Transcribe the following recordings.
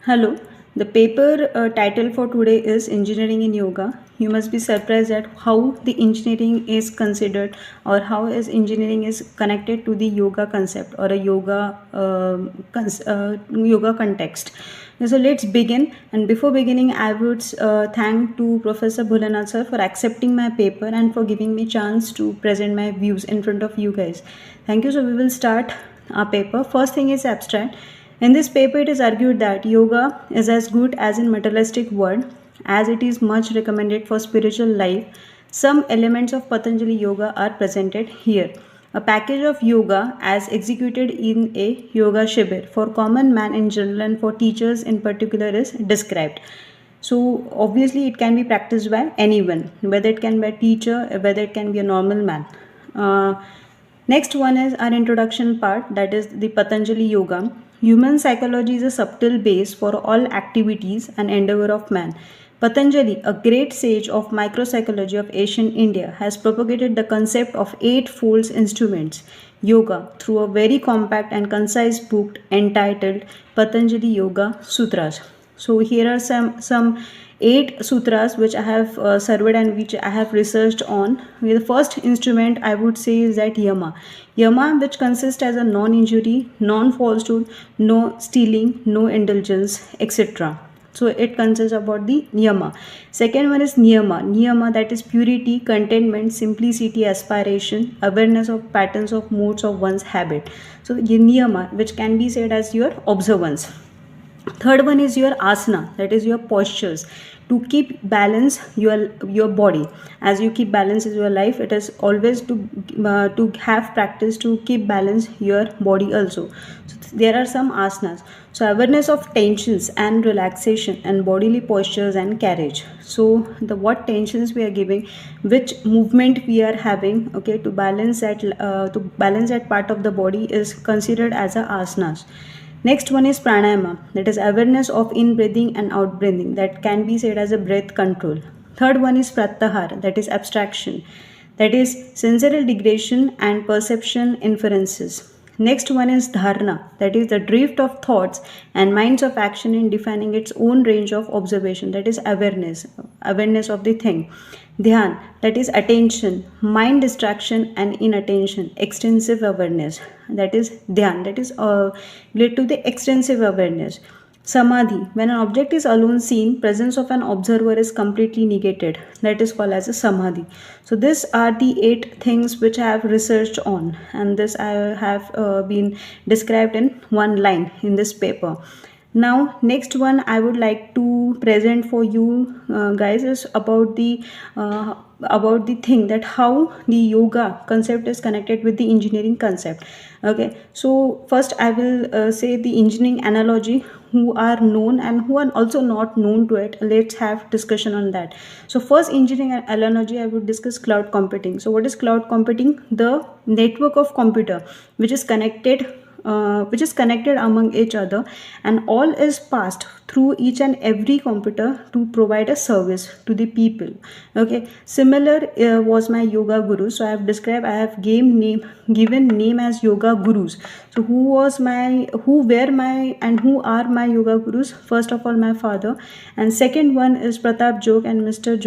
Hello. The paper title for today is Engineering in Yoga. You must be surprised at how the engineering is considered or how is engineering is connected to the yoga concept or a yoga context. So let's begin. And before beginning, I would thank to Professor Bhulanath sir for accepting my paper and for giving me chance to present my views in front of you guys. Thank you. So we will start our paper. First thing is abstract. In this paper, it is argued that yoga is as good as in materialistic world, as it is much recommended for spiritual life. Some elements of Patanjali yoga are presented here. A package of yoga as executed in a yoga shibir for common man in general and for teachers in particular is described. So obviously it can be practiced by anyone, whether it can be a teacher, whether it can be a normal man. Next one is our introduction part, that is the Patanjali Yoga. Human psychology is a subtle base for all activities and endeavor of man. Patanjali, a great sage of micropsychology of ancient India, has propagated the concept of eightfold instruments, yoga, through a very compact and concise book entitled Patanjali Yoga Sutras. So here are some 8 sutras which I have surveyed and which I have researched on. The first instrument I would say is that Yama. Yama, which consists as a non-injury, non-falsehood, no stealing, no indulgence, etc. So it consists about the Niyama. Second one is Niyama. Niyama, that is purity, contentment, simplicity, aspiration, awareness of patterns of modes of one's habit. So Niyama, which can be said as your observance. Third one is your asana, that is your postures to keep balance your body. As you keep balance in your life, it is always to have practice to keep balance your body also. So there are some asanas. So awareness of tensions and relaxation and bodily postures and carriage. So the what tensions we are giving, which movement we are having, okay, to balance that part of the body is considered as a asanas. Next one is pranayama, that is awareness of in-breathing and out-breathing, that can be said as a breath control. Third one is pratyahara, that is abstraction, that is sensorial degradation and perception inferences. Next one is dharana, that is the drift of thoughts and minds of action in defining its own range of observation, that is awareness of the thing. Dhyan, that is attention, mind distraction and inattention, extensive awareness, that is dhyan, that is related to the extensive awareness. Samadhi, when an object is alone seen, presence of an observer is completely negated, that is called as a samadhi. So these are the 8 things which I have researched on, and this I have been described in one line in this paper. Now next one I would like to present for you guys is about the thing that how the yoga concept is connected with the engineering concept. Okay, so first I will say the engineering analogy, who are known and who are also not known to it. Let's have discussion on that. So first engineering analogy I would discuss cloud computing. So what is cloud computing? The network of computer which is connected among each other, and all is passed through each and every computer to provide a service to the people. Okay, similar was my yoga guru. So I have given name as yoga gurus. So who were my and who are my yoga gurus? First of all, my father, and second one is Pratap Jog and Mrs.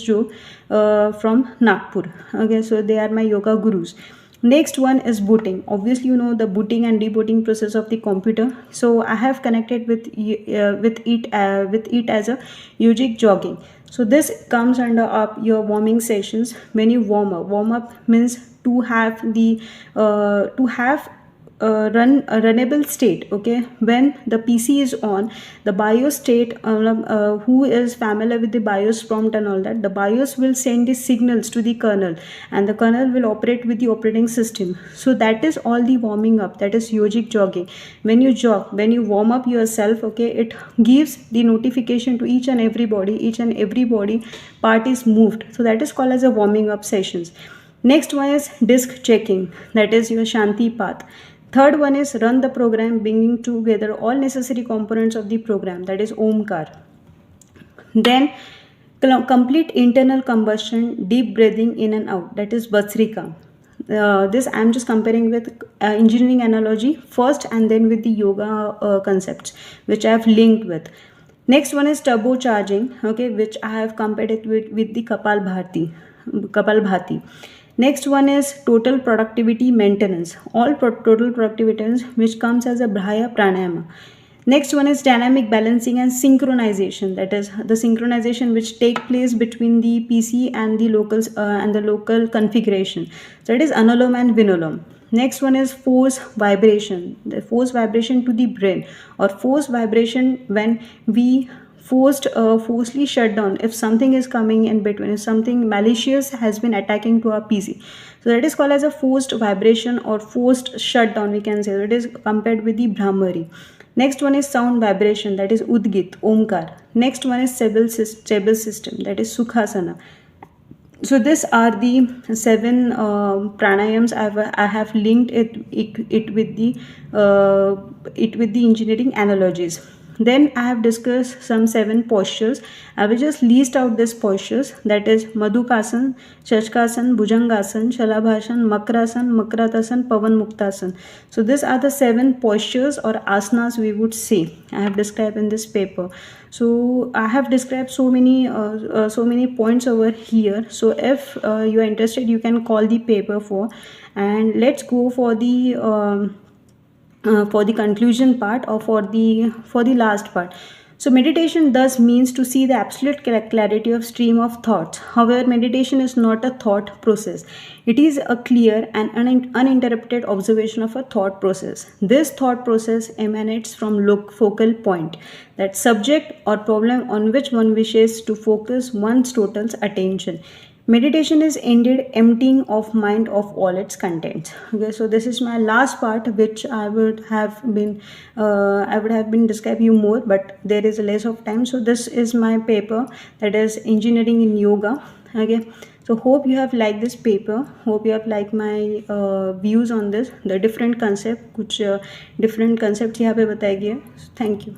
Jog from Nagpur. Okay, so they are my yoga gurus. Next one is booting. Obviously you know the booting and rebooting process of the computer. So I have connected with it as a yogic jogging. So this comes under up your warming sessions. When you warm up means to have run a runnable state. Okay, when the PC is on, the BIOS state, who is familiar with the BIOS prompt and all that, the BIOS will send the signals to the kernel and the kernel will operate with the operating system. So that is all the warming up, that is yogic jogging. When you jog, when you warm up yourself, okay, it gives the notification to each and every body part is moved. So that is called as a warming up sessions. Next one is disk checking, that is your Shanti path. Third one is run the program, bringing together all necessary components of the program, that is Omkar. Then complete internal combustion, deep breathing in and out, that is Vatsrika. this I'm just comparing with engineering analogy first, and then with the yoga concepts which I have linked with. Next one is turbocharging, okay, which I have compared it with the Kapalbhati. Next one is total productivity maintenance, total productivity maintenance, which comes as a Brahya Pranayama. Next one is dynamic balancing and synchronization, that is the synchronization which take place between the PC and the local configuration. So it is Anulom and Vinolom. Next one is force vibration, the force vibration to the brain, or force vibration when we forcefully shut down if something is coming in between, if something malicious has been attacking to our PC. So that is called as a forced vibration or forced shutdown, we can say. So it is compared with the Brahmari. Next one is sound vibration, that is Udgit, Omkar. Next one is stable system, that is Sukhasana. So these are the 7 pranayams. I have linked it with the engineering analogies. Then I have discussed some 7 postures. I will just list out these postures, that is Madhukasan, Shashkasan, Bhujangasan, Shalabhasan, Makrasan, Makratasan, Pavan Muktasan. So these are the 7 postures or asanas we would say I have described in this paper. So I have described so many points over here. So if you are interested, you can call the paper for, and let's go for the conclusion part, or for the last part. So meditation thus means to see the absolute clarity of stream of thoughts. However, meditation is not a thought process. It is a clear and uninterrupted observation of a thought process. This thought process emanates from focal point, that subject or problem on which one wishes to focus one's total attention. Meditation is indeed emptying of mind of all its contents. Okay, so this is my last part, which I would have been describe you more, but there is a less of time. So this is my paper, that is engineering in yoga. Okay, so hope you have liked this paper. Hope you have liked my views on this, the different concept, कुछ different concepts यहाँ पे बताए गए. Thank you.